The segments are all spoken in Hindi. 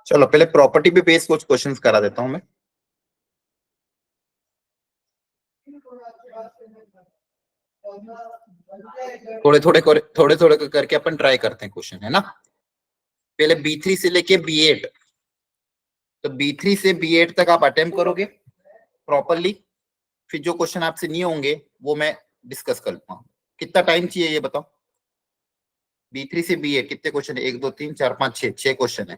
चलो पहले प्रॉपर्टी पे बेस्ड कुछ क्वेश्चंस करा देता हूं मैं। थोड़े थोड़े करके अपन ट्राई करते हैं क्वेश्चन, है ना। पहले B3 से लेके B8, तो B3 से B8 तक आप अटेम्प्ट करोगे प्रॉपरली, फिर जो क्वेश्चन आपसे नहीं होंगे वो मैं डिस्कस कर लूंगा। कितना टाइम चाहिए ये बताओ। B3 से B8 कितने क्वेश्चन है? 1 2 3 4 5 6 क्वेश्चन है।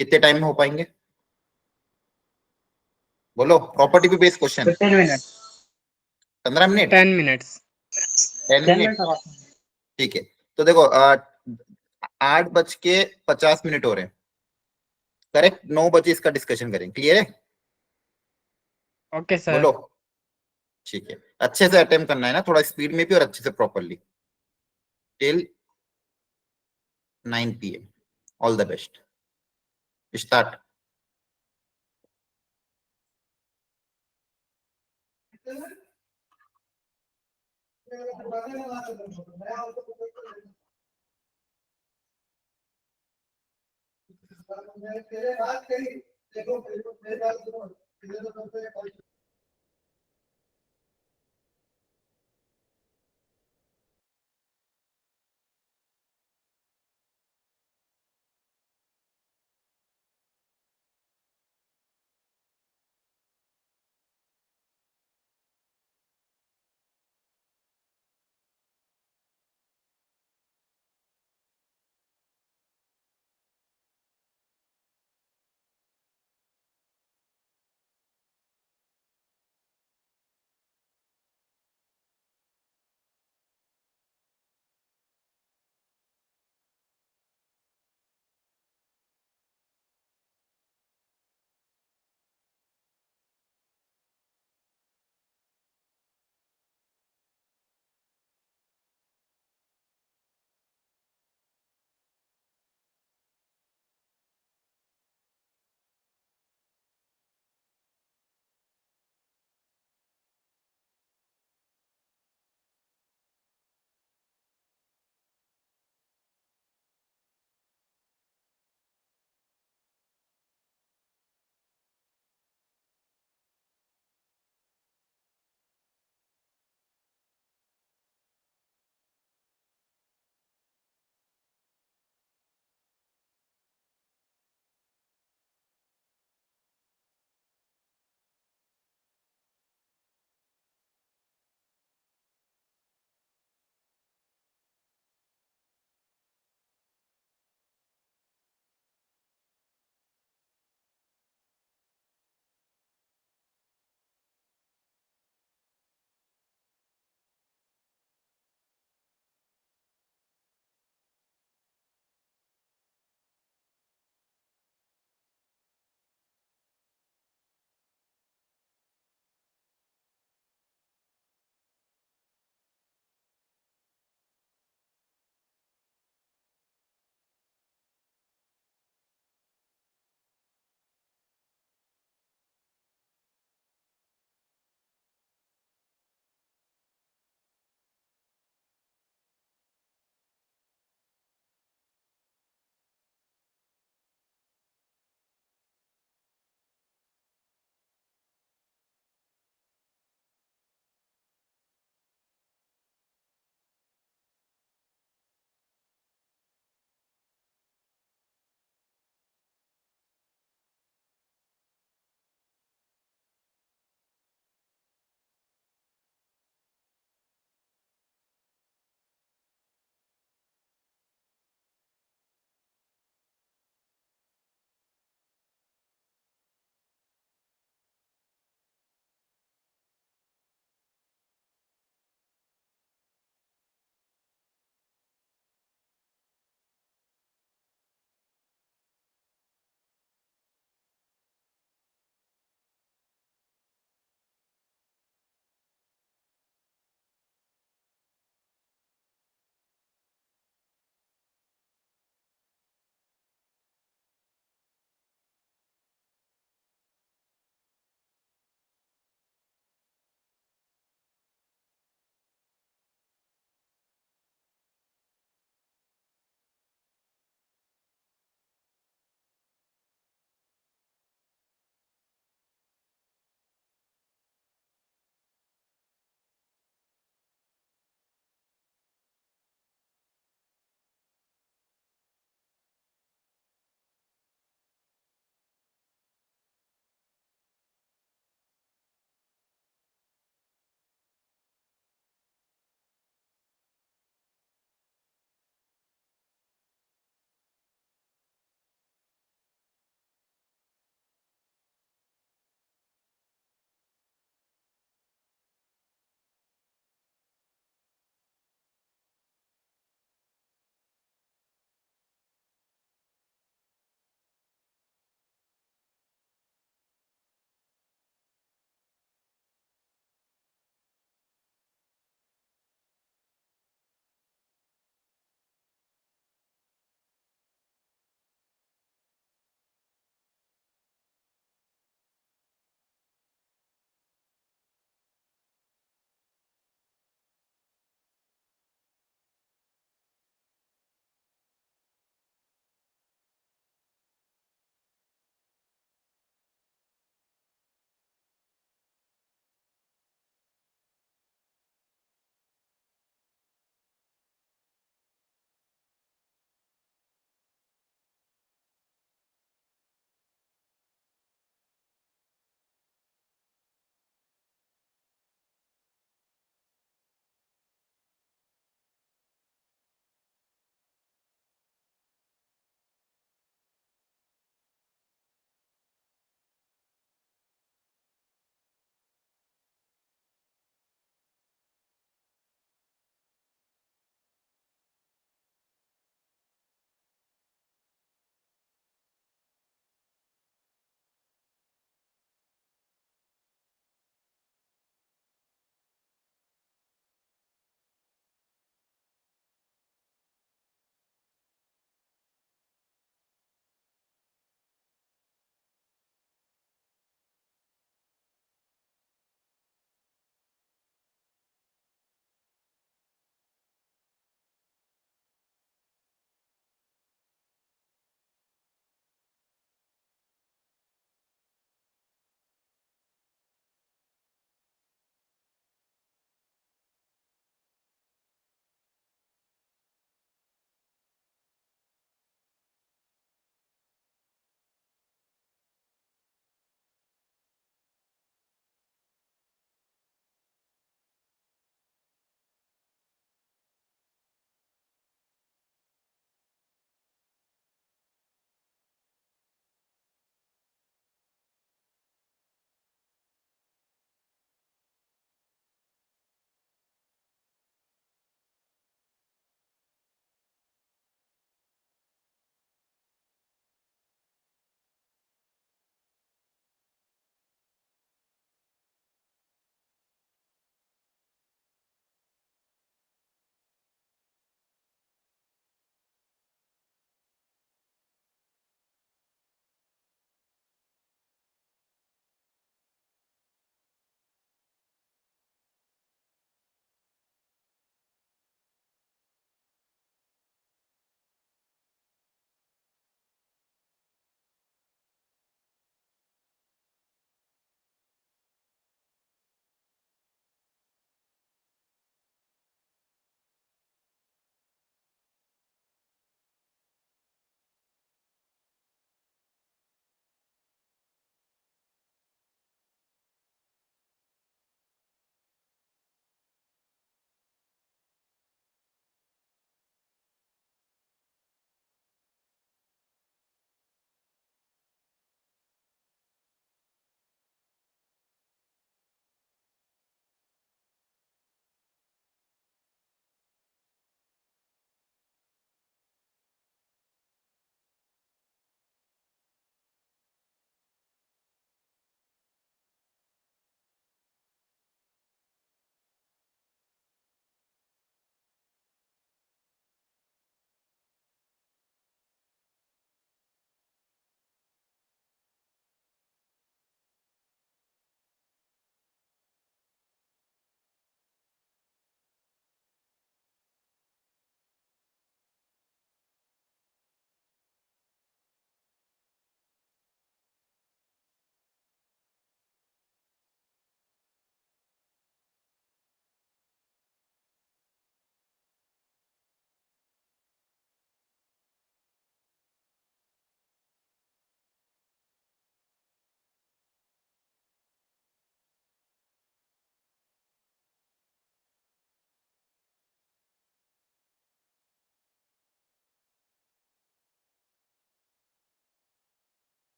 कितने टाइम में हो पाएंगे बोलो? प्रॉपर्टी पे based question. 10 minute 15 minute 10 minutes 10 minute ठीक है। तो देखो 8:50 हो रहे हैं, करेक्ट। 9 बजे इसका डिस्कशन करेंगे, क्लियर है? Okay sir. बोलो। ठीक है, अच्छे से अटेम्प्ट करना है ना, थोड़ा स्पीड में भी और अच्छे से properly, till 9 PM। All the best, start.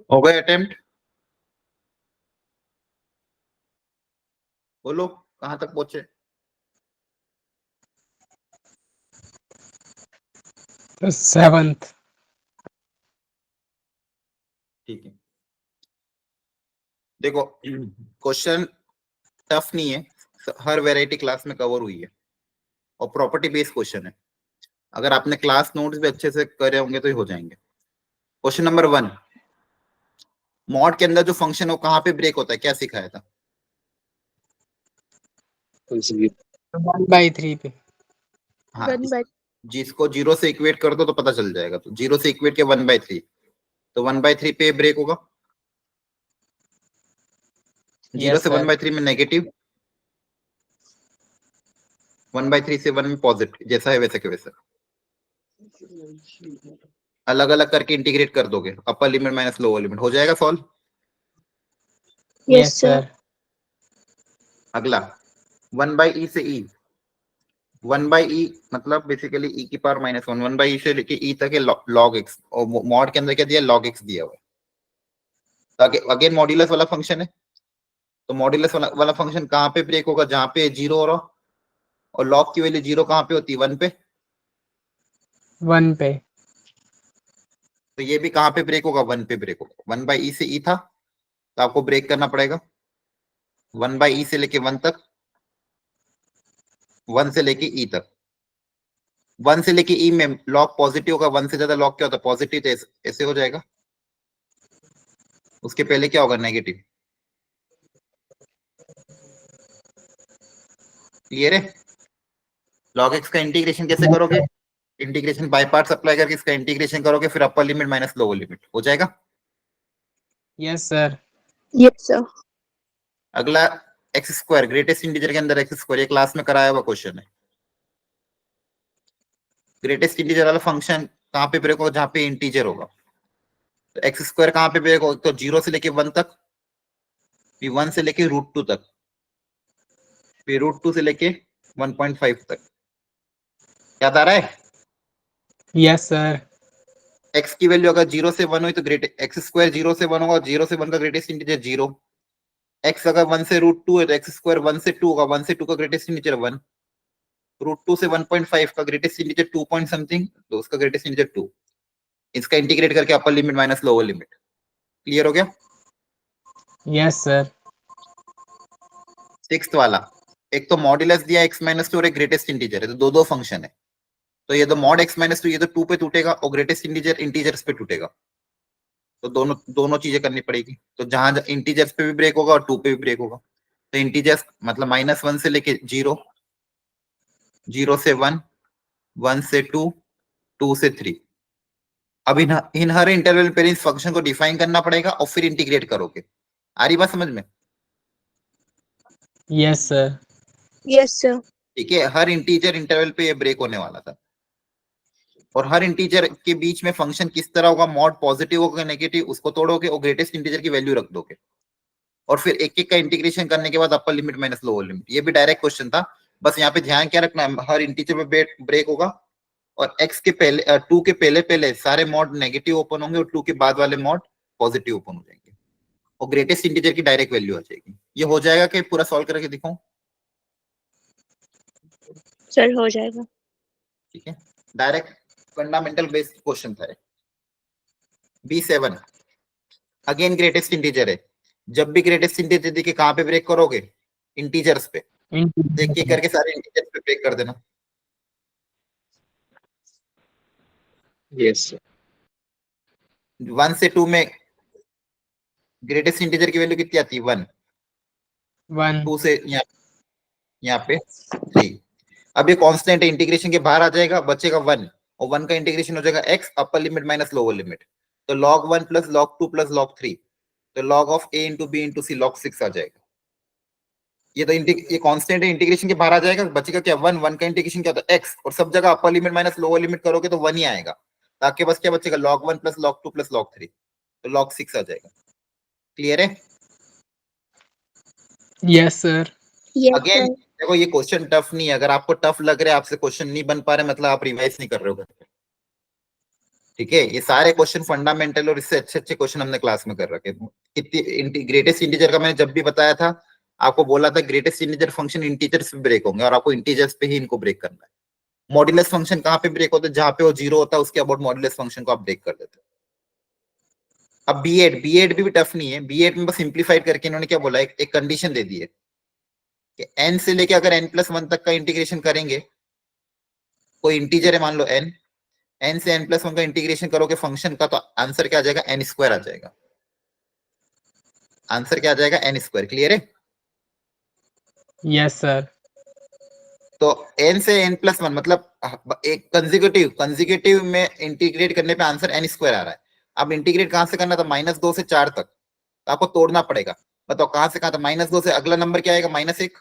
हो गए अटेम्प्ट? बोलो कहां तक पहुंचे? तो 7th। ठीक है, देखो क्वेश्चन टफ नहीं है, हर वैरायटी क्लास में कवर हुई है और प्रॉपर्टी बेस्ड क्वेश्चन है। अगर आपने क्लास नोट्स भी अच्छे से करे होंगे तो ही हो जाएंगे। क्वेश्चन नंबर 1, मॉड के अंदर जो फंक्शन है वो कहाँ पे ब्रेक होता है, क्या सिखाया था? 1/3 पे। हाँ, जिसको 0 से इक्वेट कर दो तो पता चल जाएगा। तो 0 से इक्वेट के 1/3, तो 1/3 पे ब्रेक होगा। 0 यस से सर। 1/3 में नेगेटिव, 1/3 से 1 में पॉजिटिव, जैसा है वैसे के वैसा। अलग अलग करके इंटीग्रेट कर दोगे, अपर लिमिट माइनस लोअर लिमिट, हो जाएगा सॉल्व। Yes sir. अगला 1/e से e, 1/e मतलब बेसिकली e की पावर -1, 1/e से लेके e तक है log x, और मॉड के अंदर क्या दिया, log x दिया हुआ है। तो अगेन मॉड्यूलस वाला फंक्शन है, तो मॉड्यूलस वाला फंक्शन कहाँ पे ब्रेक होगा, जहां पे 0 हो रहा, और log की वैल्यू 0 कहाँ पे होती है, 1 पे। 1 पे। तो ये भी कहाँ पे ब्रेक होगा, 1 पे ब्रेक होगा। 1/e से e था, तो आपको ब्रेक करना पड़ेगा 1/e से लेके 1 तक, 1 से लेके e तक। 1 से लेके e में लॉग पॉजिटिव होगा, 1 से ज्यादा लॉग क्या होता है, पॉजिटिव, तो ऐसे हो जाएगा। उसके पहले क्या होगा, नेगेटिव। क्लियर है? log x का इंटीग्रेशन कैसे करोगे, इंटीग्रेशन बाय पार्ट्स अप्लाई करके इसका इंटीग्रेशन करोगे, फिर अपर लिमिट माइनस लोअर लिमिट, हो जाएगा। Yes sir. Yes sir. अगला x², ग्रेटेस्ट इंटीजर के अंदर x², ये क्लास में कराया हुआ क्वेश्चन है। ग्रेटेस्ट इंटीजर वाला फंक्शन कहाँ पे ब्रेक होगा, जहां पे इंटीजर होगा। तो x² कहाँ पे ब्रेक होगा, तो 0 से लेके 1 तक, फिर 1 से लेके √2 तक, फिर √2 से लेके 1.5 तक। याद आ रहा है? Yes sir. x की वैल्यू अगर 0 से 1 हुई तो ग्रेट x² 0 से 1 होगा, 0 से 1 का ग्रेटेस्ट इंटीजर 0। x अगर 1 से √2 है तो x² 1 से 2 होगा, 1 से 2 का ग्रेटेस्ट इंटीजर 1, √2 से 1.5 का ग्रेटेस्ट इंटीजर 2 पॉइंट समथिंग, तो उसका ग्रेटेस्ट इंटीजर 2। इसका इंटीग्रेट करके अपर limit minus lower limit. Clear हो गया? Yes sir. सिक्स्थ वाला, एक तो मॉड्यूलस दिया x-2 और एक ग्रेटेस्ट इंटीजर है, तो दो दो फंक्शन है। तो ये तो मॉड x-2, ये तो 2 पे टूटेगा और ग्रेटेस्ट इंटीजर इंटीजर्स पे टूटेगा, तो दोनों दोनों चीजें करनी पड़ेगी। तो जहां इंटीजर्स पे भी ब्रेक होगा और 2 पे भी ब्रेक होगा, तो इंटीजर्स मतलब -1 से लेके 0, 0 से 1, 1 से 2, 2 से 3। अब इन हर इंटरवल पे इस फंक्शन को डिफाइन करना पड़ेगा और फिर इंटीग्रेट करोगे। आ रही बात समझ में? Yes sir. Yes sir. ठीक है, हर इंटीजर इंटरवल पे ये ब्रेक होने वाला था, और हर इंटीजर के बीच में फंक्शन किस तरह होगा, मॉड पॉजिटिव होगा नेगेटिव, उसको तोड़ोगे और ग्रेटेस्ट इंटीजर की वैल्यू रख दोगे, और फिर एक एक का इंटीग्रेशन करने के बाद अपर लिमिट माइनस लोअर लिमिट। ये भी डायरेक्ट क्वेश्चन था, बस यहाँ पे ध्यान क्या रखना है, हर इंटीजर पे ब्रेक होगा, और x के पहले 2 के पहले पहले सारे मॉड नेगेटिव ओपन होंगे और 2 के बाद वाले मॉड पॉजिटिव ओपन हो जाएंगे, और ग्रेटेस्ट इंटीजर की डायरेक्ट वैल्यू आ जाएगी। ये हो जाएगा कि पूरा सॉल्व करके दिखाऊं? सर हो जाएगा। ठीक है, डायरेक्ट फंडामेंटल बेस्ड क्वेश्चन था। B7 अगेन ग्रेटेस्ट इंटीजर है, जब भी ग्रेटेस्ट इंटीजर दिखे कहां पे ब्रेक करोगे, इंटीजर्स पे। एक एक करके सारे इंटीजर्स पे ब्रेक कर देना। Yes sir. 1 से 2 में ग्रेटेस्ट इंटीजर की वैल्यू कितनी आती है, 1। 1। 2 से यहाँ पे 3। अब ये कांस्टेंट है, इंटीग्रेशन के बाहर आ जाएगा, बचेगा 1, और 1 का इंटीग्रेशन हो जाएगा x upper limit minus lower limit, तो log 1 plus log 2 plus log 3, तो log of a into B into C log 6 आ जाएगा। ये तो ये कांस्टेंट है, इंटीग्रेशन के बाहर आ जाएगा, बचेगा क्या, 1। 1 का इंटीग्रेशन क्या होता है, x, और सब जगह अपर लिमिट माइनस लोअर लिमिट करोगे तो 1 ही आएगा, ताकि बस क्या बचेगा, log 1 plus log 2 plus log 3, तो log 6 आ जाएगा। क्लियर है? Yes sir. Yes again sir. देखो, ये क्वेश्चन टफ नहीं है, अगर आपको टफ लग रहा है, आपसे क्वेश्चन नहीं बन पा रहे, मतलब आप रिवाइज नहीं कर रहे हो। ठीक है, ये सारे क्वेश्चन फंडामेंटल और इससे अच्छे अच्छे क्वेश्चन हमने क्लास में कर रखे हैं। कितनी ग्रेटेस्ट इंटीजर का मैंने जब भी बताया था, आपको बोला था ग्रेटेस्ट इंटीजर फंक्शन इंटीजर्स पे ब्रेक होंगे और आपको इंटीजर्स पे ही इनको ब्रेक करना है। मॉड्यूलस फंक्शन कहाँ पे ब्रेक होता है? जहां पे वो जीरो होता है उसके अबाउट मॉड्यूलस फंक्शन को आप ब्रेक कर देते हैं। अब बी एड भी टफ नहीं है। बी एड में बस सिंप्लीफाइड करके इन्होंने क्या बोला, एक कंडीशन दे दी है कि एन से लेके अगर n+1 तक का इंटीग्रेशन करेंगे, कोई इंटीजर है मान लो एन, एन से n+1 का इंटीग्रेशन करोगे फंक्शन का, तो आंसर क्या आ जाएगा? एन स्क्वायर आ जाएगा। आंसर क्या आ जाएगा? N square. क्लियर है? Yes, sir. तो n से n+1 मतलब एक कंजिक्यूटिव में इंटीग्रेट करने पे आंसर एन स्क्वायर आ रहा है। अब इंटीग्रेट कहां से करना था? -2 से 4 तक, तो आपको तोड़ना पड़ेगा। बताओ कहां से कहां था? -2 से अगला नंबर क्या आएगा? -1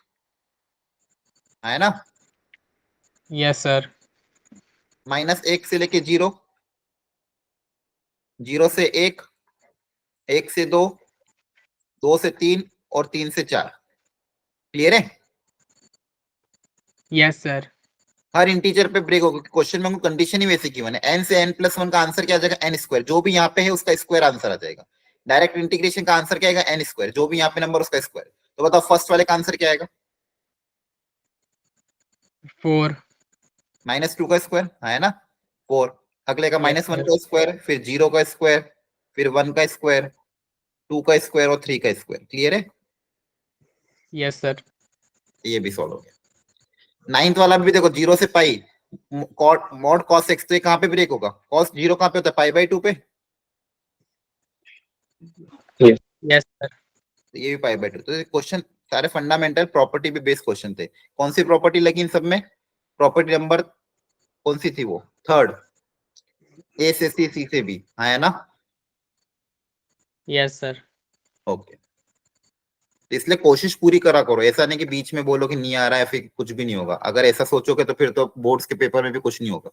है ना? Yes, sir. -1 से लेके 0, 0 से 1, 1 से 2, 2 से 3 और 3 से 4। क्लियर है? Yes, sir. हर इंटीजर पे ब्रेक होगा। क्वेश्चन में कंडीशन ही वैसे की मैंने, एन से n+1 का आंसर क्या आ जाएगा? N square. जो भी यहाँ पे है उसका स्क्वायर आंसर आ जाएगा। डायरेक्ट इंटीग्रेशन का आंसर क्या आएगा? N square. जो भी यहाँ पे नंबर उसका स्क्वायर। तो बताओ फर्स्ट वाले का आंसर क्या आएगा? 4. -2 का स्क्वायर है ना? 4। अगले का Yes, -1 sir. का स्क्वायर, फिर 0 का स्क्वायर, फिर 1 का स्क्वायर, 2 का स्क्वायर और 3 का स्क्वायर। क्लियर है? Yes, sir. ये भी सॉल्व हो गया। 9th वाला भी देखो, 0 से पाई, मॉड कॉस एक्स, तो ये कहाँ पे ब्रेक होगा? कॉस 0 कहाँ पे होता है? पाई/2 पे। Yes, sir. तो ये भी पाई/2। तो ये क्वेश्चन सारे फंडामेंटल प्रॉपर्टी पे बेस्ड क्वेश्चन थे। कौन सी प्रॉपर्टी लगी इन सब में? प्रॉपर्टी नंबर कौन सी थी? वो थर्ड, ए से सी से बी, है ना? Yes, sir. ओके। इसलिए कोशिश पूरी करा करो, ऐसा नहीं कि बीच में बोलो कि नहीं आ रहा है फिर कुछ भी नहीं होगा। अगर ऐसा सोचोगे तो फिर तो बोर्ड्स के पेपर में भी कुछ नहीं होगा।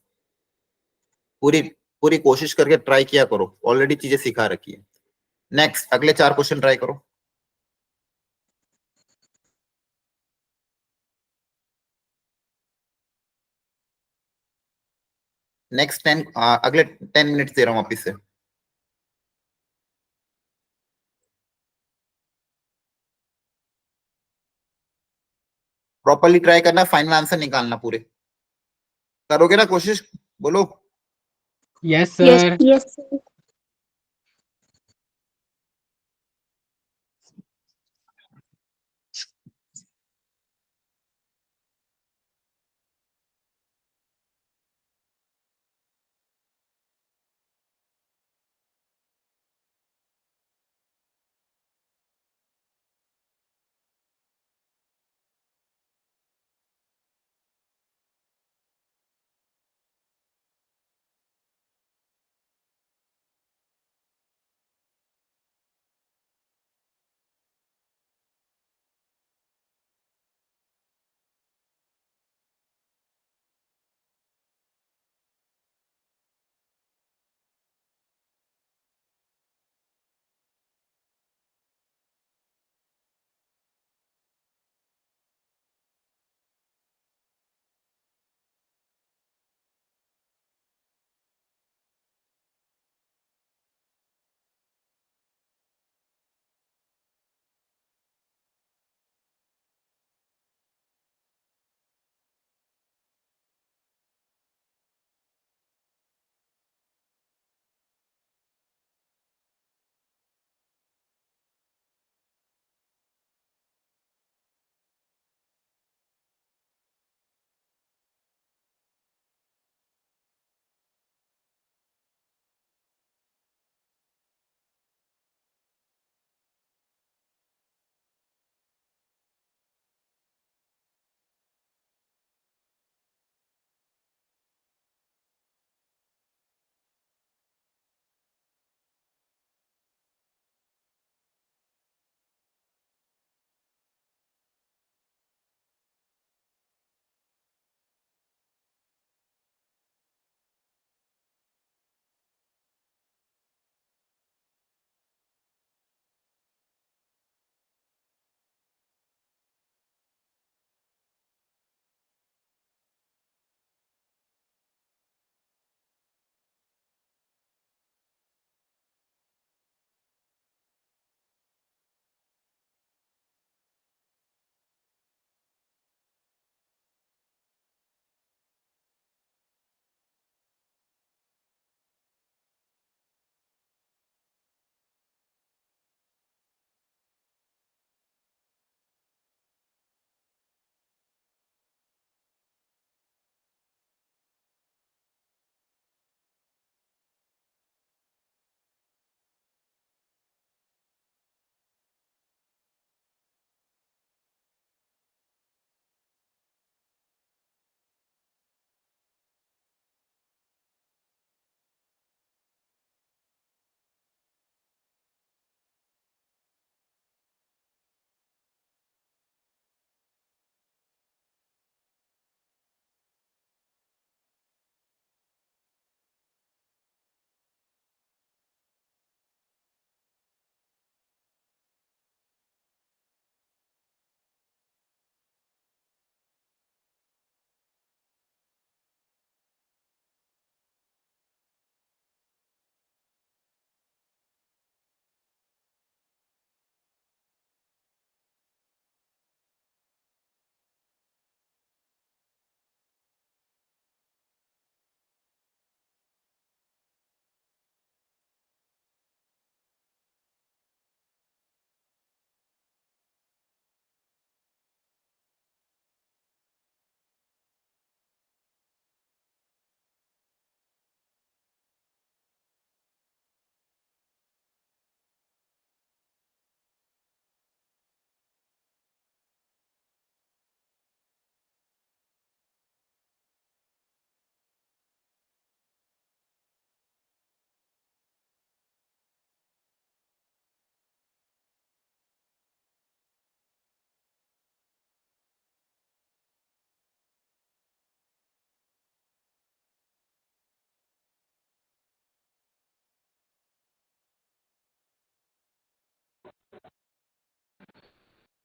पूरी पूरी कोशिश करके ट्राई किया करो, ऑलरेडी चीजें सिखा रखी है। नेक्स्ट, अगले 4 क्वेश्चन ट्राई करो। नेक्स्ट 10, अगले 10 मिनट्स दे रहा हूँ वापिस से। प्रॉपरली ट्राई करना, फाइनल आंसर निकालना पूरे। करोगे ना कोशिश? बोलो। Yes, Yes, sir. yes, sir.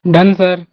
Done, sir.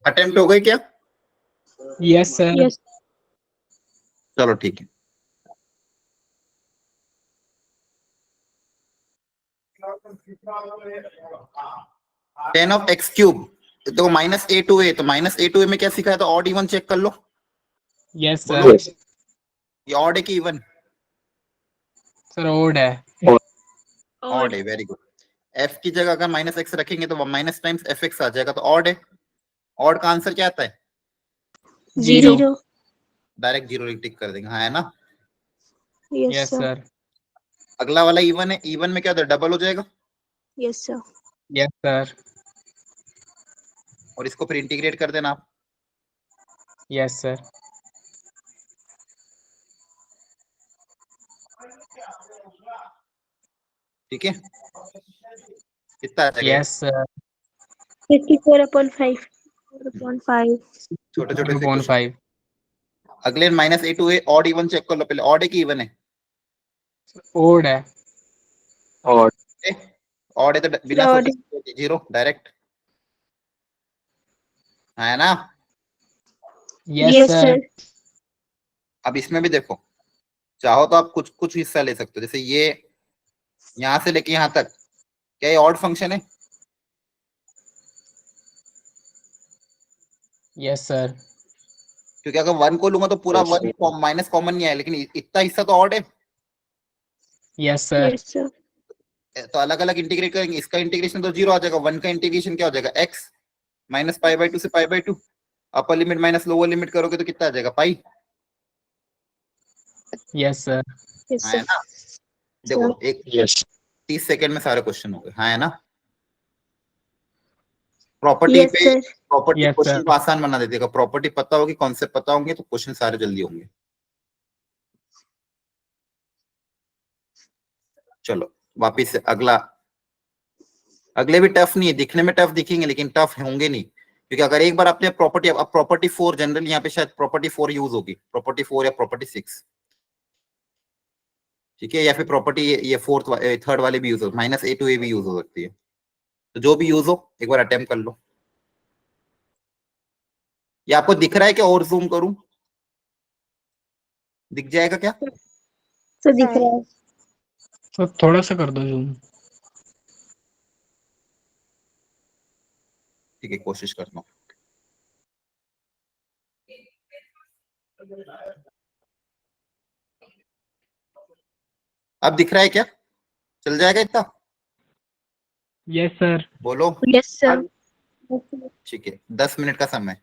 Attempt हो गए क्या? Yes, sir. Yes. चलो ठीक है। टेन ऑफ एक्स क्यूब तो माइनस ए टू ए, तो माइनस ए टू ए में क्या सिखाया था? ऑड इवन चेक कर लो। Yes, sir. बोलो ये ऑड है कि इवन? Sir, odd है. ऑड है, वेरी गुड। एफ की जगह अगर माइनस एक्स रखेंगे तो माइनस टाइम्स एफ एक्स आ जाएगा, तो ऑड है। ऑड का आंसर क्या आता है? Zero. Zero. डायरेक्ट जीरो टिक कर देंगे, हाँ है ना। Yes, Yes, sir. sir. अगला वाला इवन है, इवन में क्या होता है? डबल हो जाएगा। Yes, sir. Yes, sir. और इसको फिर इंटीग्रेट कर देना आप। Yes, sir. ठीक है, कितना आ जाएगा? Yes, sir. 54/5. 4/5. छोटे छोटे से 2.5. क्वेश्चन। अगले minus A to A, odd even check कर लो पहले। ऑड है कि इवन है? Odd है. ऑड है तो बिना Odd. सोचे जीरो डायरेक्ट, है ना। Yes, Yes, sir. sir. अब इसमें भी देखो, चाहो तो आप कुछ कुछ हिस्सा ले सकते हो, जैसे ये यहां से लेके यहां तक, क्या ये ऑड फंक्शन है? Yes, sir. क्योंकि अगर वन को लूंगा तो पूरा वन माइनस कॉमन नहीं आया, लेकिन इतना हिस्सा तो ऑड है। Yes, sir. Yes, sir. तो अलग अलग इंटीग्रेट करेंगे, इसका इंटीग्रेशन तो जीरो आ जाएगा, वन का इंटीग्रेशन क्या हो जाएगा? X minus pi by two से pi by two, upper limit minus lower limit करोगे तो कितना आ जाएगा? पाई, Yes, sir. Yes, हाँ sir. है ना। देखो एक 30 सेकंड में सारे क्वेश्चन हो गए, हाँ है ना। प्रॉपर्टी Yes, पे sir. Property Yes, question sir. को आसान बना देती है। प्रॉपर्टी पता होगी, कॉन्सेप्ट पता होंगे तो क्वेश्चन सारे जल्दी होंगे। चलो वापिस से अगला। अगले भी टफ नहीं है, दिखने में टफ दिखेंगे लेकिन टफ होंगे नहीं, क्योंकि अगर एक बार आपने प्रॉपर्टी, अब प्रॉपर्टी 4 जनरली यहाँ पे शायद प्रॉपर्टी 4 यूज होगी, प्रॉपर्टी 4 या प्रॉपर्टी 6, ठीक है, या फिर प्रॉपर्टी ये फोर्थ थर्ड वाले भी यूज हो, माइनस ए टू ए भी यूज हो सकती है। तो जो भी यूज हो एक बार अटेम्प्ट कर लो। ये आपको दिख रहा है क्या? और जूम करूं? दिख जाएगा क्या? तो दिख रहा है. तो थोड़ा सा कर दो zoom. ठीक है, कोशिश करता हूँ। अब दिख रहा है क्या? चल जाएगा इतना? Yes, sir. बोलो। Yes, sir. ठीक है, 10 मिनट का समय।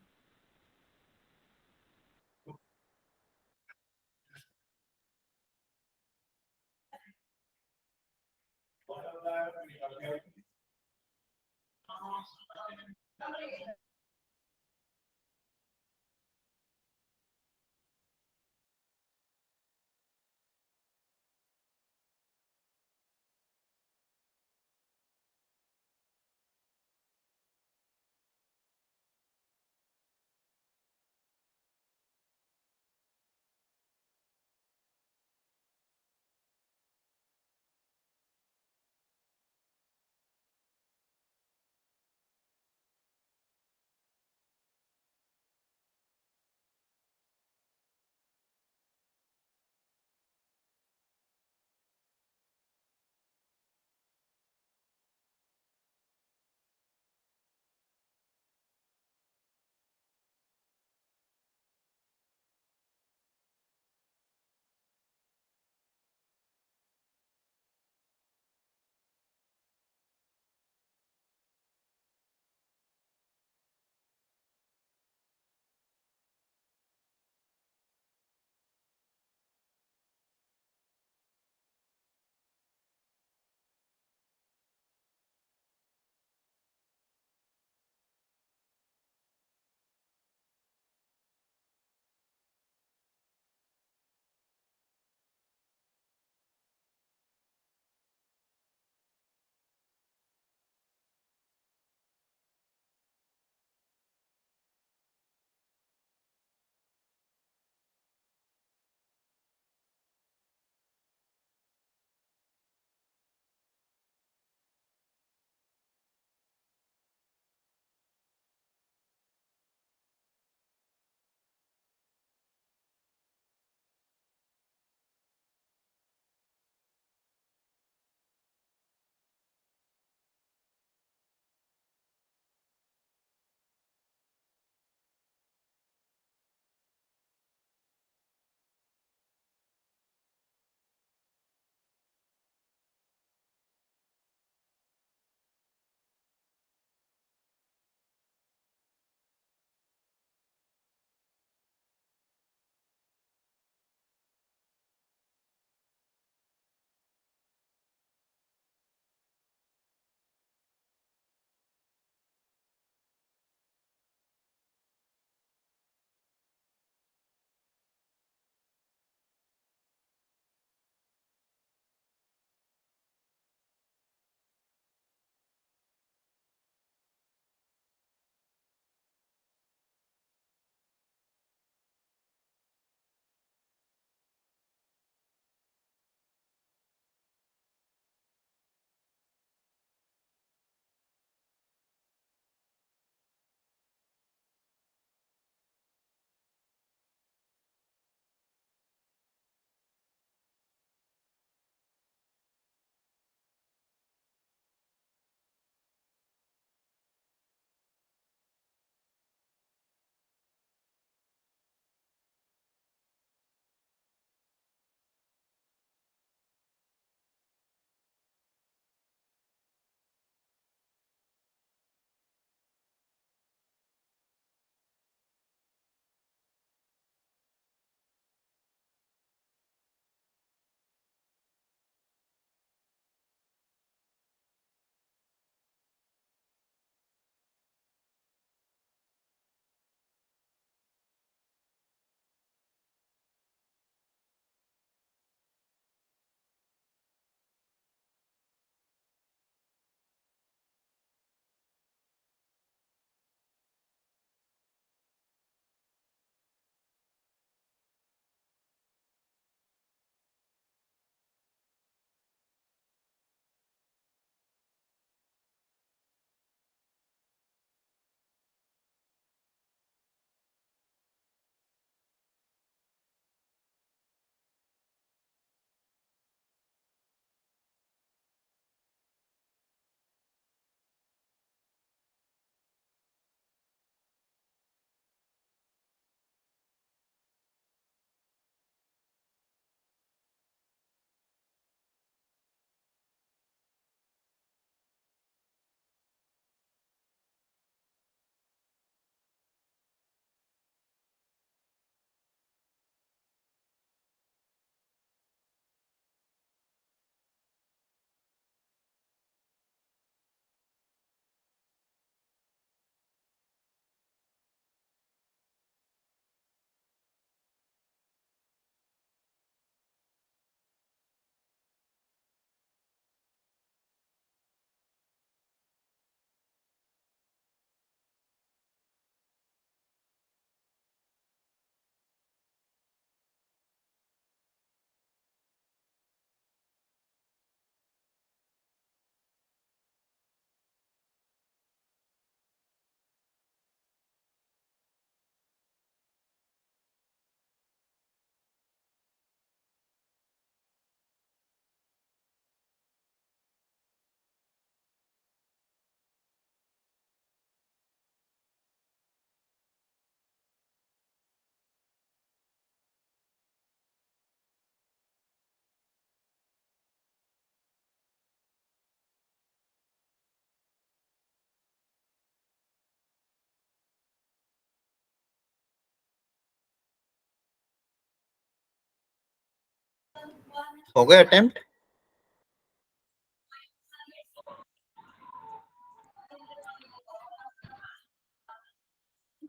हो गए अटेम्प्ट?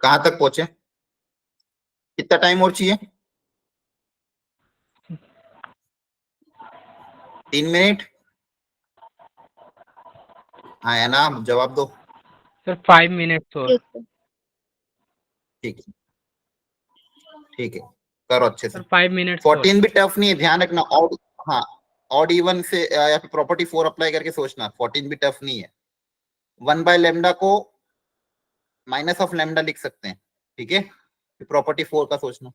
कहां तक पहुंचे? कितना टाइम और चाहिए? 3 मिनट? हाँ है ना, जवाब दो। सर 5 मिनट्स और। Yes, sir. ठीक है, ठीक है, करो अच्छे से। सर 5 मिनट्स और। 14 भी टफ नहीं है, ध्यान रखना। ऑड, हाँ, ऑड इवन से या फिर प्रॉपर्टी 4 अप्लाई करके सोचना। 14 भी टफ नहीं है। 1/λ को माइनस ऑफ लैम्डा लिख सकते हैं, ठीक है? प्रॉपर्टी 4 का सोचना।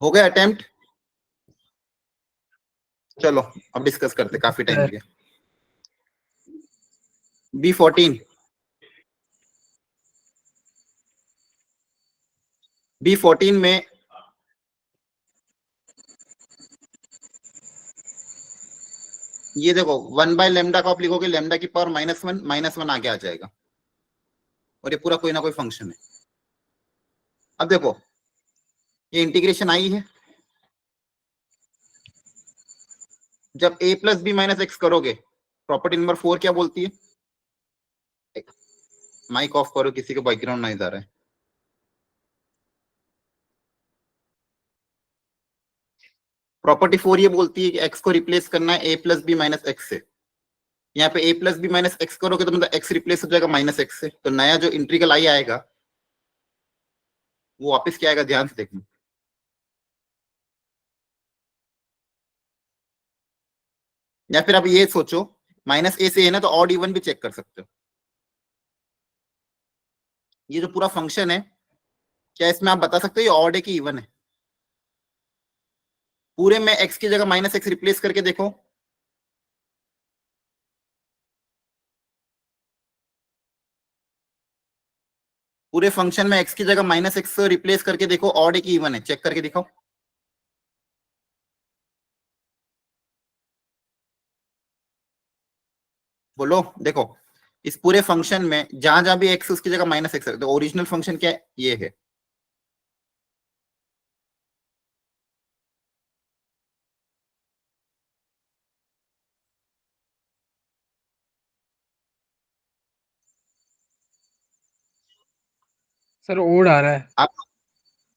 हो गया अटेम्प्ट? चलो अब डिस्कस करते, काफी टाइम हो गया। B14, B14 में ये देखो 1/λ का आप लिखोगे, लैम्डा की पावर -1 आगे आ जाएगा, और ये पूरा कोई ना कोई फंक्शन है। अब देखो ये इंटीग्रेशन आई है, जब a plus B minus X करोगे, प्रॉपर्टी नंबर 4 क्या बोलती है? माइक ऑफ करो, किसी को बैकग्राउंड नॉइज आ रहा है। प्रॉपर्टी 4 ये बोलती है कि x को रिप्लेस करना है a plus B minus X से। यहाँ पे a plus B minus X करोगे तो मतलब x रिप्लेस हो जाएगा माइनस एक्स से, तो नया जो इंटीग्रल आई आएगा वो वापस क्या आएगा, ध्यान से देखना। या फिर आप ये सोचो, -a से है ना, तो ऑड इवन भी चेक कर सकते हो। ये जो पूरा फंक्शन है, क्या इसमें आप बता सकते हो ये ऑड है कि इवन है? पूरे में x की जगह -x रिप्लेस करके देखो। पूरे फंक्शन में x की जगह -x रिप्लेस करके देखो, ऑड है कि इवन है, चेक करके दिखाओ। बोलो। देखो इस पूरे फंक्शन में जहां जहां भी x उसकी जगह -x है, तो ओरिजिनल फंक्शन क्या है? ये है। सर ओड आ रहा है। आप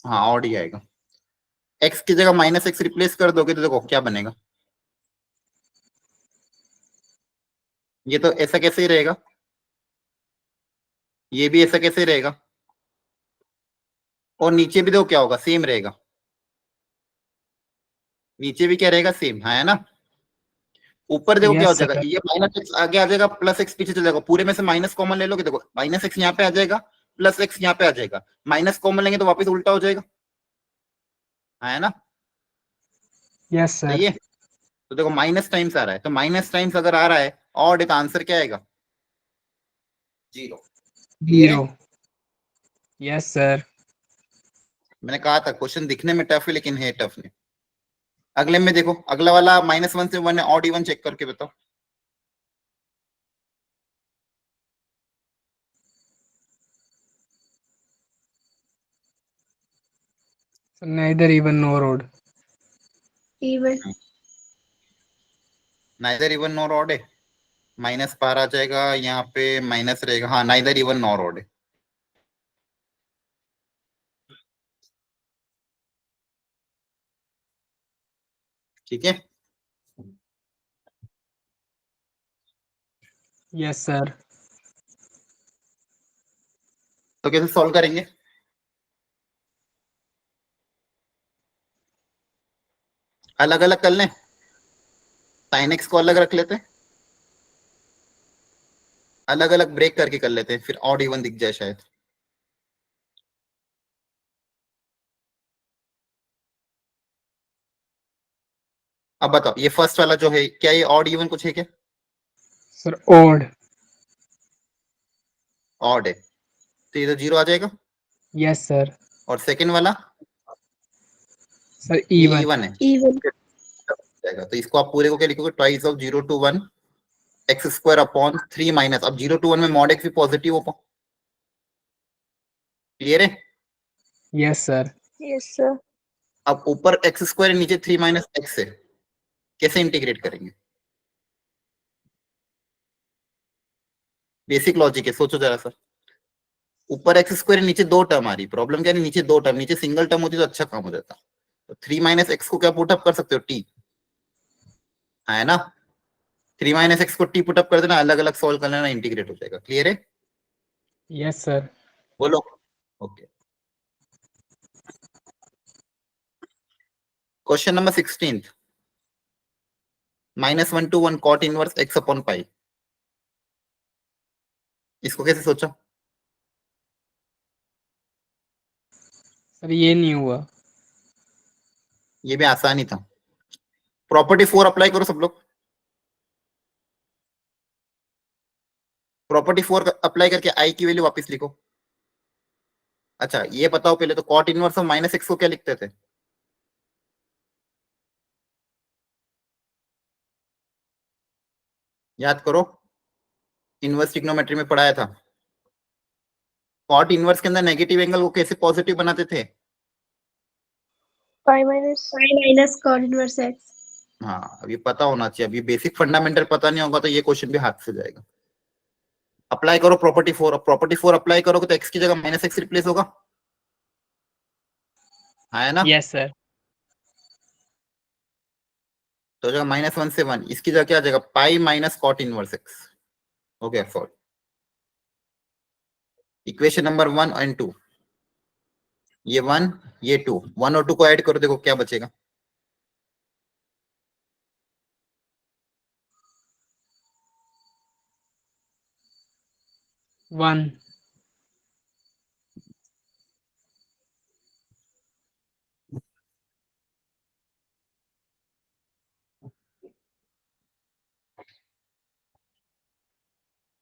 हाँ ऑड ही आएगा। x की जगह -x रिप्लेस कर दोगे तो देखो क्या बनेगा। ये तो ऐसा कैसे ही रहेगा, ये भी ऐसा कैसे रहेगा, और नीचे भी देखो क्या होगा, सेम रहेगा। नीचे भी क्या रहेगा, सेम है ना। ऊपर देखो क्या हो यस जाएगा, सर। ये -x आगे आ जाएगा, +x पीछे चले जाएगा, पूरे में से माइनस कॉमन ले लोगे, देखो -x यहाँ पे आ जाएगा, +x यहाँ पे आ जाएगा, माइनस कॉमन लेंगे तो वापस उल्टा हो जाएगा, है ना। यस सही सर। है। तो देखो माइनस टाइम्स आ रहा है, तो माइनस टाइम्स अगर आ रहा है ऑड है तो आंसर क्या आएगा? 0। क्लियर है। 0। Yes sir. मैंने कहा था क्वेश्चन दिखने में टफ है, लेकिन है टफ नहीं। अगले में देखो, अगला वाला -1 से 1 है, ऑड इवन चेक करके बताओ। Sir neither even nor odd। Even. Neither even nor odd है, माइनस पार आ जाएगा, यहाँ पे माइनस रहेगा, हाँ नाइदर इवन नॉर ऑड है। ठीक है। Yes sir. तो कैसे सॉल्व करेंगे? अलग अलग कर लें, साइन एक्स को अलग रख लेते हैं, अलग अलग ब्रेक करके कर लेते हैं, फिर ऑड इवन दिख जाए शायद। अब बताओ ये फर्स्ट वाला जो है, क्या ये ऑड इवन कुछ है क्या? Sir odd। ऑड है, तो ये तो 0 आ जाएगा। Yes sir. और सेकंड वाला सर ये even। इवन है Even. जाएगा, तो इसको आप पूरे को क्या लिखोगे, twice of 0 to 1 x² upon 3 minus, अब 0 to 1 में मॉड एक्स भी पॉजिटिव हो। क्लियर है। Yes sir. Yes, sir. अब ऊपर x² नीचे 3 माइनस एक्स है, कैसे इंटीग्रेट करेंगे? बेसिक लॉजिक है, सोचो जरा सा। ऊपर x² नीचे दो टर्म आ रही, प्रॉब्लम क्या है, नीचे दो टर्म, नीचे सिंगल टर्म होती तो अच्छा काम हो जाता। तो 3 माइनस एक्स को क्या पुटअप कर सकते हो, t, है ना। 3 माइनस एक्स को t पुटअप कर देना, अलग अलग सॉल्व कर लेना, इंटीग्रेट हो जाएगा। क्लियर है। Yes sir. बोलो। Okay, question number 16, -1 to 1 cot inverse x upon पाई, इसको कैसे सोचा? सर ये नहीं हुआ। ये भी आसान ही था। प्रॉपर्टी 4 अप्लाई करो सब लोग। प्रॉपर्टी 4 अप्लाई करके आई की वैल्यू वापस लिखो। अच्छा ये बताओ पहले तो cot inverse of minus X को क्या लिखते थे? याद करो, इनवर्स ट्रिग्नोमेट्री में पढ़ाया था। कॉट इनवर्स के अंदर नेगेटिव एंगल को कैसे पॉजिटिव बनाते थे? pi minus cot inverse x. हाँ अब ये पता होना चाहिए। अभी बेसिक फंडामेंटल पता नहीं होगा तो ये क्वेश्चन भी हाथ से जाएगा। अप्लाई करो प्रॉपर्टी 4। प्रॉपर्टी 4 अप्लाई करोगे तो एक्स की जगह माइनस एक्स रिप्लेस होगा, हाँ है ना? Yes, sir. तो जगह -1 से 1, इसकी जगह क्या आ जाएगा? Pi minus cot inverse X. हो गया सॉल्व। इक्वेशन नंबर 1 एंड 2, ये 1 ये 2, 1 और 2 को ऐड करो, देखो क्या बचेगा। 1.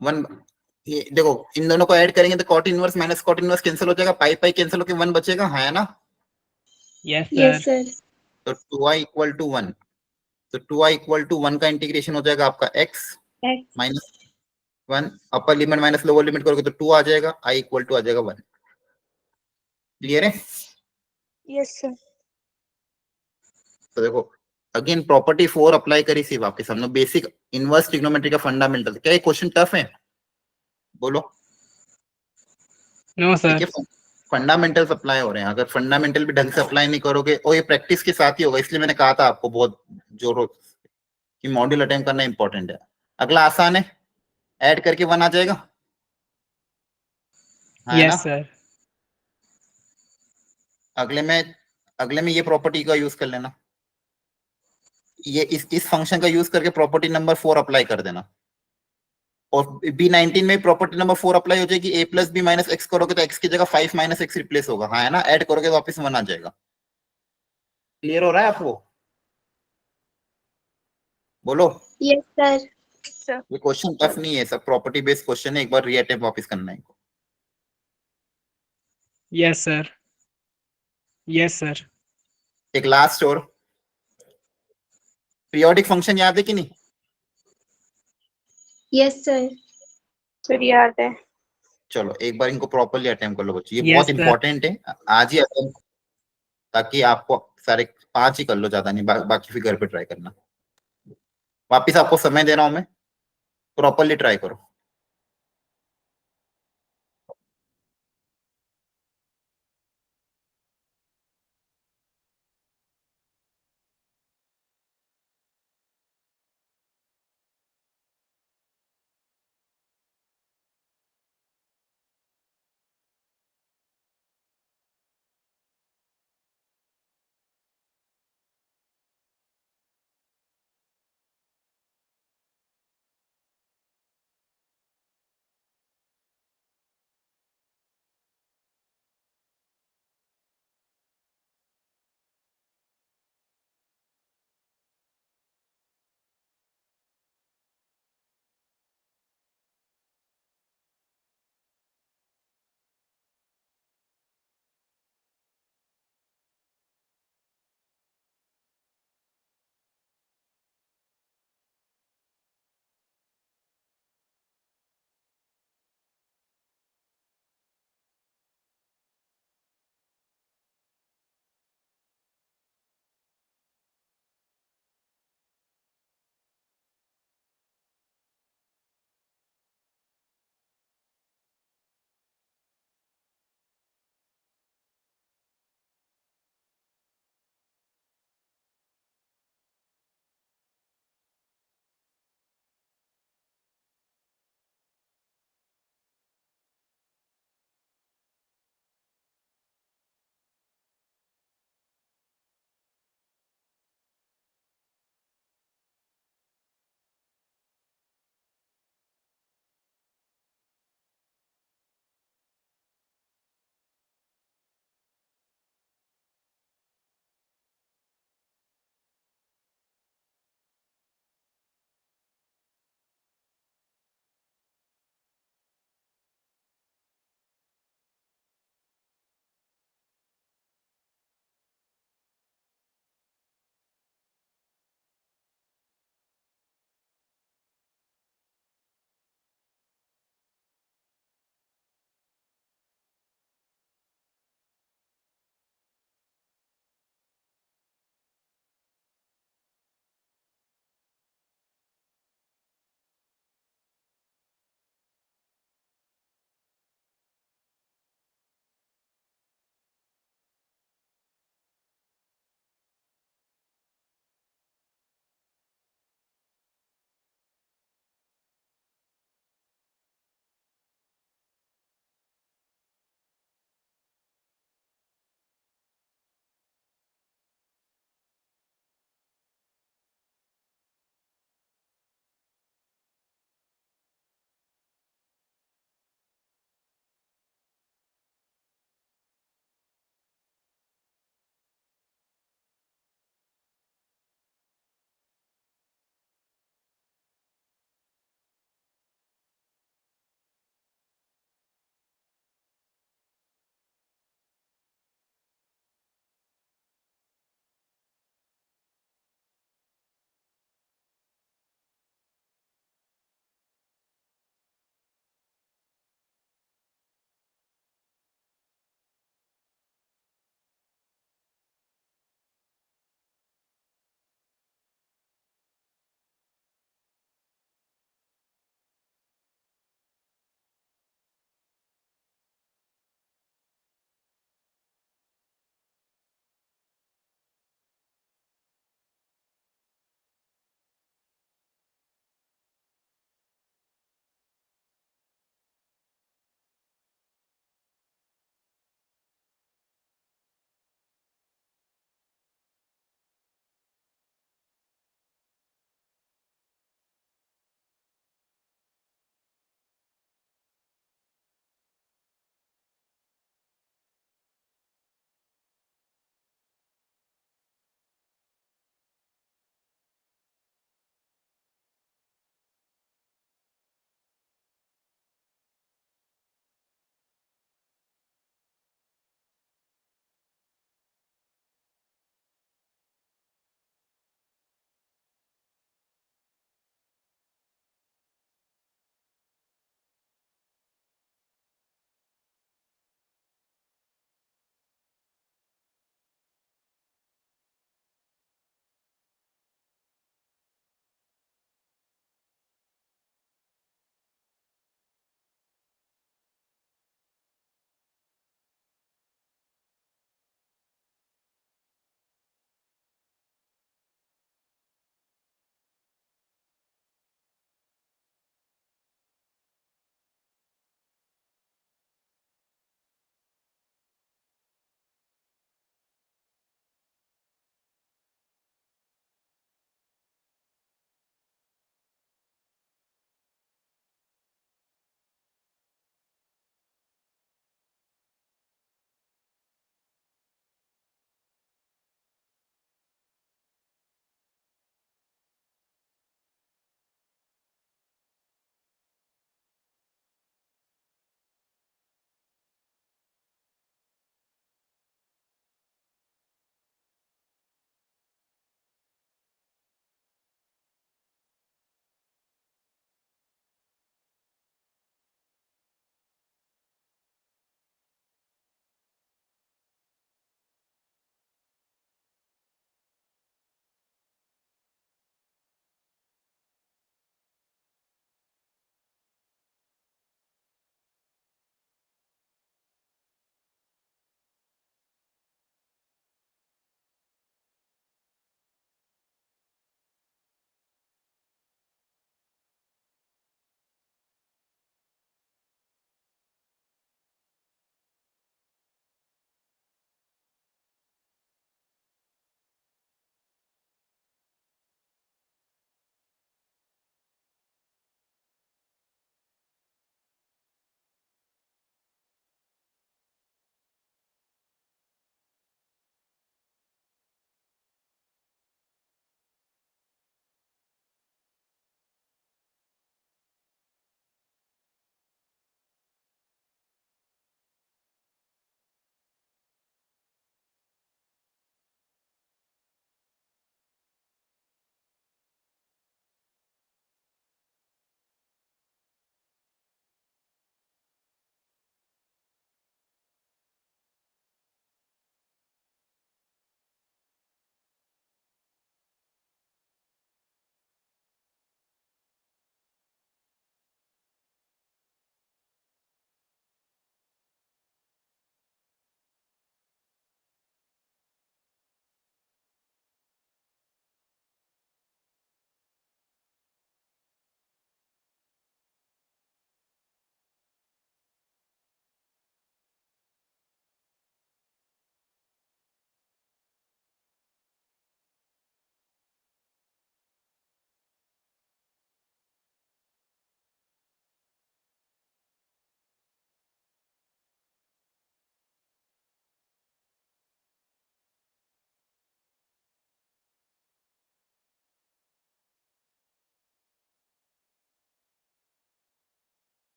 1, ये देखो इन दोनों को ऐड करेंगे तो cot inverse minus cot inverse cancel हो जाएगा, पाई पाई कैंसिल होकर 1 बचेगा, हाँ है ना? Yes, Yes, sir. sir. तो 2i इक्वल टू 1, तो 2i इक्वल टू 1 का इंटीग्रेशन हो जाएगा आपका x X. माइनस 1, अपर लिमिट माइनस लोअर लिमिट करोगे तो 2 आ जाएगा, i इक्वल टू आ जाएगा 1। क्लियर है? Yes, sir. तो देखो अगेन प्रॉपर्टी 4 अप्लाई करी सिर्फ आपके सामने, बेसिक इनवर्स ट्रिग्नोमेट्री का फंडामेंटल। क्या ये क्वेश्चन टफ है? बोलो। No, sir. देखिए फंडामेंटल्स अप्लाई हो रहे हैं, अगर फंडामेंटल भी ढंग से अप्लाई नहीं करोगे, और ये प्रैक्टिस के साथ ही होगा, इसलिए मैंने कहा था आपको बहुत जोरों कि मॉड्यूल अटेम्प्ट करना इंपॉर्टेंट है। अगला आसान है, ऐड करके 1 आ जाएगा, हाँ है ना? Yes, sir. अगले में ये प्रॉपर्टी का यूज कर लेना, ये इस फंक्शन का यूज करके प्रॉपर्टी नंबर 4 अप्लाई कर देना, और B19 में प्रॉपर्टी नंबर 4 अप्लाई हो जाएगी। a plus B minus X करोगे तो x की जगह 5 माइनस एक्स रिप्लेस होगा, हाँ है ना? ऐड करोगे तो वापस 1 आ जाएगा। क्लियर हो रहा है आपको? बोलो। Yes, sir. Sir. ये क्वेश्चन टफ नहीं है, सब प्रॉपर्टी बेस्ड क्वेश्चन है, एक बार रीअटेम्प्ट वापस करना है इनको। Yes, sir. Yes, sir. एक लास्ट और, पीरियोडिक फंक्शन याद है कि नहीं? Yes, sir. Sir, याद है। चलो एक बार इनको प्रॉपर्ली अटेम्प्ट कर लो बच्चों, ये Yes, बहुत sir. इंपॉर्टेंट है, आज ही अटेम्प्ट, ताकि आपको सारे 5 ही कर लो, ज्यादा नहीं, बाकी फिर घर पे ट्राई करना। वापिस आपको समय दे रहा हूं मैं, प्रॉपर्ली ट्राई करो।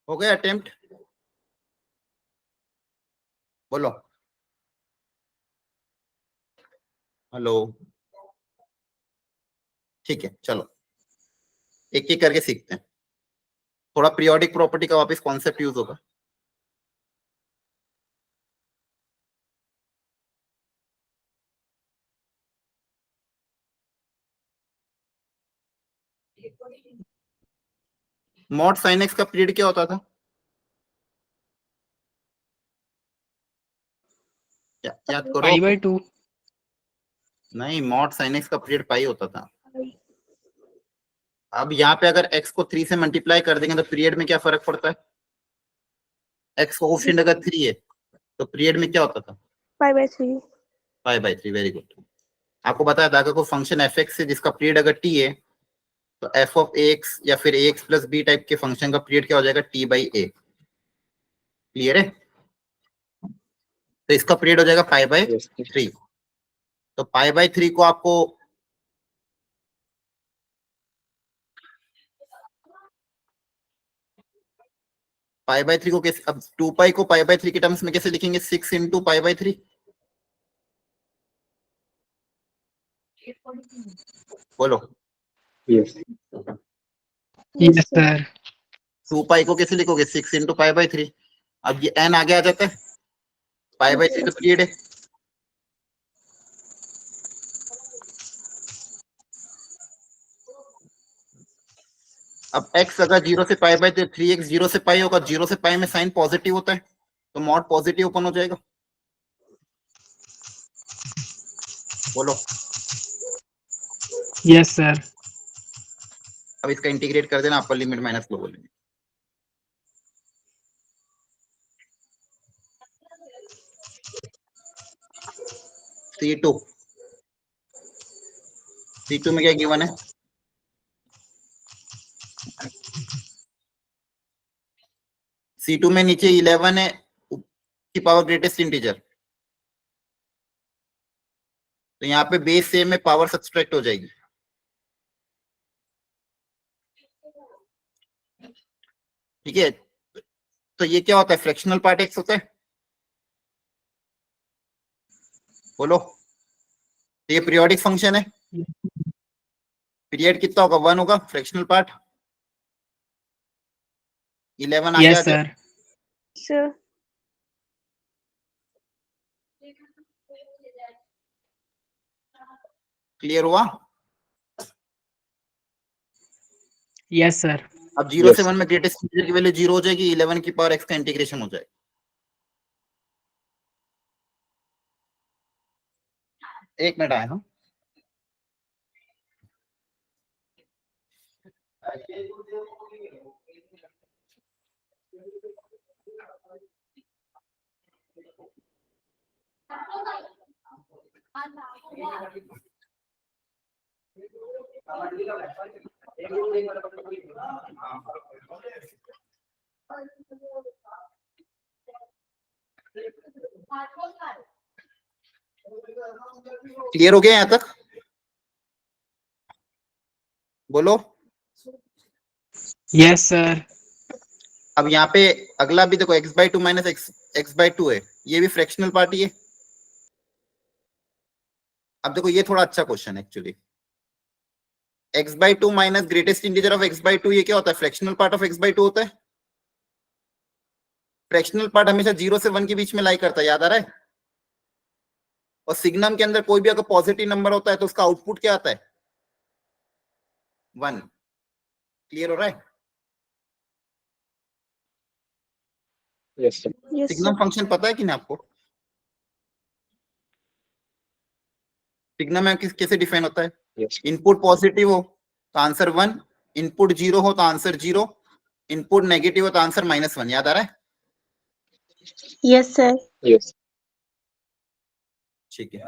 हो गया अटेम्प्ट? बोलो। हेलो। ठीक है, चलो एक एक करके सीखते हैं। थोड़ा पीरियोडिक प्रॉपर्टी का वापस कॉन्सेप्ट यूज होगा। मॉड साइन एक्स का पीरियड क्या होता था? याद करो। π/2। नहीं, मॉड साइन एक्स का पीरियड पाई होता था। अब यहाँ पे अगर x को 3 से मल्टीप्लाई कर देंगे तो पीरियड में क्या फर्क पड़ता है? x को कोफिशिएंट अगर 3 है तो पीरियड में क्या होता था? π/3। π/3। Very good. आपको बताया था अगर कोई फंक्शन एफ एक्स है जिसका पीरियड अगर t है तो एफ ऑफ एक्स या फिर ए एक्स प्लस बी टाइप के फंक्शन का पीरियड क्या हो जाएगा? t/a। क्लियर है? तो इसका पीरियड हो जाएगा π/3। तो π/3 को आपको π/3 को कैसे, अब 2π को π/3 के टर्म्स में कैसे लिखेंगे? 6 इंटू π/3। बोलो। Yes Yes, sir. सर। 2π को कैसे लिखोगे? 6 इंटू π/3। अब ये n आगे आ जाता है, π/3 तो पीरियड है। अब x अगर 0 से π/3, 3x 0 से पाई होगा, 0 से पाई में साइन पॉजिटिव होता है तो मॉड पॉजिटिव ओपन हो जाएगा। बोलो। Yes sir. अब इसका इंटीग्रेट कर देना, अपर लिमिट माइनस लो बोलेंगे। C2 C2 में क्या गिवन है? C2 में नीचे 11 है की पावर ग्रेटेस्ट इंटीजर, तो यहाँ पे बेस सेम में पावर सब्सट्रैक्ट हो जाएगी। ठीक है, तो ये क्या होता है? फ्रैक्शनल पार्ट एक्स होता है। बोलो। तो ये पीरियोडिक फंक्शन है, पीरियड कितना होगा? 1 होगा। फ्रैक्शनल पार्ट 11 आगे आ यस जाए। सर। Sir. क्लियर हुआ? Yes sir. अब 0 से 1 में ग्रेटेस्ट इंटीजर की वैल्यू 0 हो जाएगी, 11 की पावर एक्स का इंटीग्रेशन हो जाएगा। एक मिनट आया हम। क्लियर हो गया यहां तक? बोलो। Yes sir. अब यहाँ पे अगला भी देखो, x/2 माइनस x/2 है, ये भी फ्रैक्शनल पार्ट ही है। अब देखो ये थोड़ा अच्छा क्वेश्चन है actually. x/2 minus greatest integer of x/2, ये क्या होता है? फ्रैक्शनल पार्ट ऑफ x/2 होता है। फ्रैक्शनल पार्ट हमेशा 0 से 1 के बीच में लाई करता है, याद आ रहा है? और सिग्नम के अंदर कोई भी अगर पॉजिटिव नंबर होता है तो उसका आउटपुट क्या आता है? 1। क्लियर हो रहा है? Yes sir. Yes, sir. Signum function पता है कि नहीं आपको? सिग्नम में कैसे डिफाइन होता है? यस इनपुट पॉजिटिव हो तो आंसर 1, इनपुट 0 हो तो आंसर 0, इनपुट नेगेटिव हो तो आंसर -1। याद आ रहा है? Yes, sir. यस। ठीक है।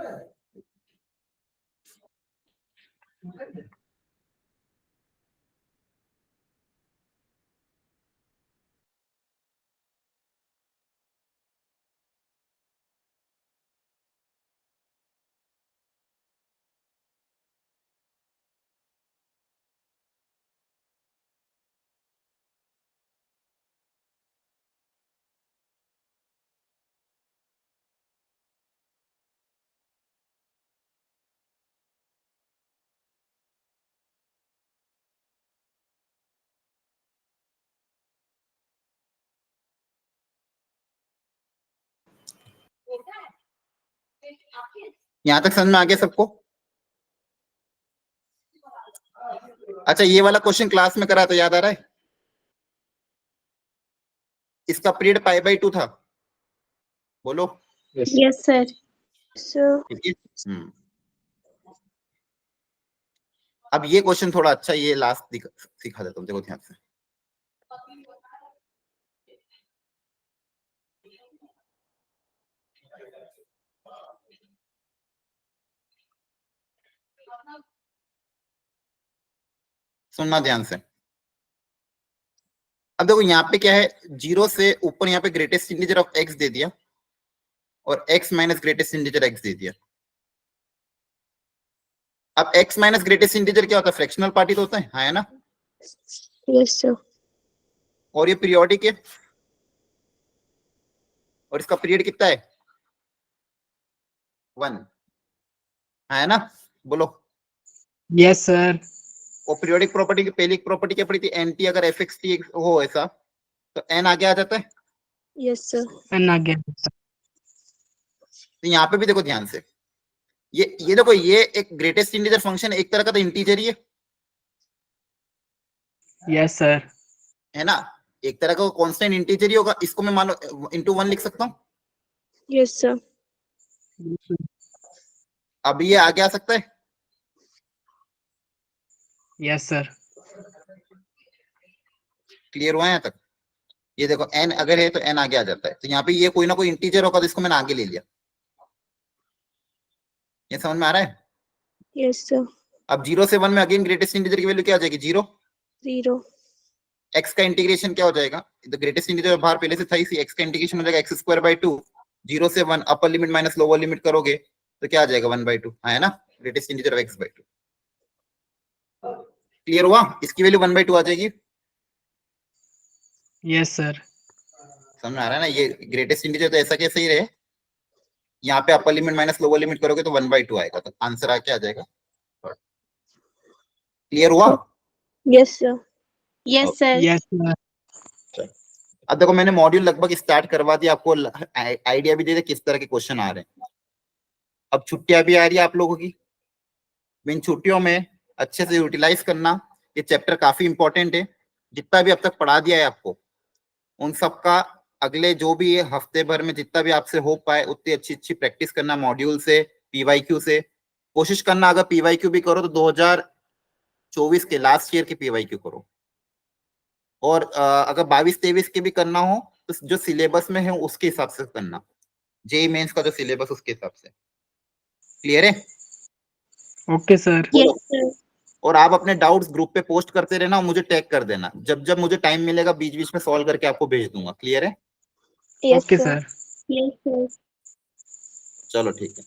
यहां तक समझ में आ गया सबको? अच्छा, ये वाला क्वेश्चन क्लास में करा था, याद आ रहा है? इसका पीरियड π/2 था, बोलो। Yes. Yes, sir. Sir. ठीक है। अब ये क्वेश्चन थोड़ा अच्छा, ये लास्ट सिखा देता हूँ, देखो ध्यान से। सुनना ध्यान से। अब देखो यहाँ पे क्या है, 0 से ऊपर यहाँ पे ग्रेटेस्ट इंटीजर ऑफ x दे दिया और x minus greatest integer x दे दिया। अब x माइनस ग्रेटेस्ट इंटीजर क्या होता है? फ्रैक्शनल पार्ट ही तो होता है, हाँ है ना? Yes, sir. और ये पीरियोडिक है, और इसका पीरियड कितना है? 1, हाँ है ना? बोलो। Yes, sir. और पीरियोडिक प्रॉपर्टी की पहली प्रॉपर्टी क्या पड़ी थी? एन टी, अगर एफ एक्स टी हो ऐसा तो एन आगे आ जाता है। Yes, sir. And again. तो यहाँ पे भी देखो ध्यान से, ये देखो, ये एक ग्रेटेस्ट इंटीजर फंक्शन एक तरह का तो इंटीजर ही है Yes, sir. है ना? एक तरह का कांस्टेंट इंटीजर ही होगा। इसको मैं मान लो इंटू 1 लिख सकता हूँ। Yes, sir. अब ये आगे आ सकता है। Yes, sir. क्लियर हुआ है यहाँ तक? ये देखो एन अगर है तो एन आगे आ जाता है, तो यहाँ पे ये कोई ना कोई इंटीजर होगा, तो इसको मैंने आगे ले लिया। ये समझ में आ रहा है? Yes, sir. अब 0 से 1 में अगेन ग्रेटेस्ट इंटीजर की वैल्यू क्या हो जाएगी? 0। 0. x का इंटीग्रेशन क्या हो जाएगा? द ग्रेटेस्ट इंटीजर बाहर पहले से था ही, x का इंटीग्रेशन हो जाएगा x² 2। 0 से 1 अपर लिमिट माइनस लोअर लिमिट करोगे तो क्या आ जाएगा? 1/2, है ना? Greatest integer of x/2। Clear हुआ? इसकी वैल्यू 1/2 आ जाएगी। Yes, sir. समझ में आ रहा है ना? ये ग्रेटेस्ट इंटीजर तो ऐसा कैसे ही रहे, यहाँ पे अपर लिमिट माइनस लोअर लिमिट करोगे तो 1/2 आएगा, तो आंसर आके आ जाएगा। क्लियर हुआ? Yes, sir. Yes, sir. Yes, sir. अब देखो मैंने मॉड्यूल लगभग स्टार्ट करवा दिया, आपको आइडिया भी दे दिया किस तरह के क्वेश्चन आ रहे हैं। अब छुट्टियां भी आ रही है आप लोगों की, इन छुट्टियों में अच्छे से यूटिलाइज करना। ये चैप्टर काफी इंपॉर्टेंट है, जितना भी अब तक पढ़ा दिया है आपको उन सब का अगले जो भी ये हफ्ते भर में जितना भी आपसे हो पाए उतनी अच्छी अच्छी प्रैक्टिस करना, मॉड्यूल से, पीवाईक्यू से कोशिश करना। अगर पीवाईक्यू भी करो तो 2024 के लास्ट ईयर के पीवाईक्यू करो, और अगर 22-23 के भी करना हो तो जो सिलेबस में है उसके हिसाब से करना, जेई मेंस का जो सिलेबस उसके हिसाब से। क्लियर है? Okay, sir. Yes, sir. और आप अपने डाउट्स ग्रुप पे पोस्ट करते रहना और मुझे टैग कर देना, जब जब मुझे टाइम मिलेगा बीच बीच में सॉल्व करके आपको भेज दूंगा। क्लियर है? Yes, Okay, sir. sir. Yes, sir. चलो ठीक है।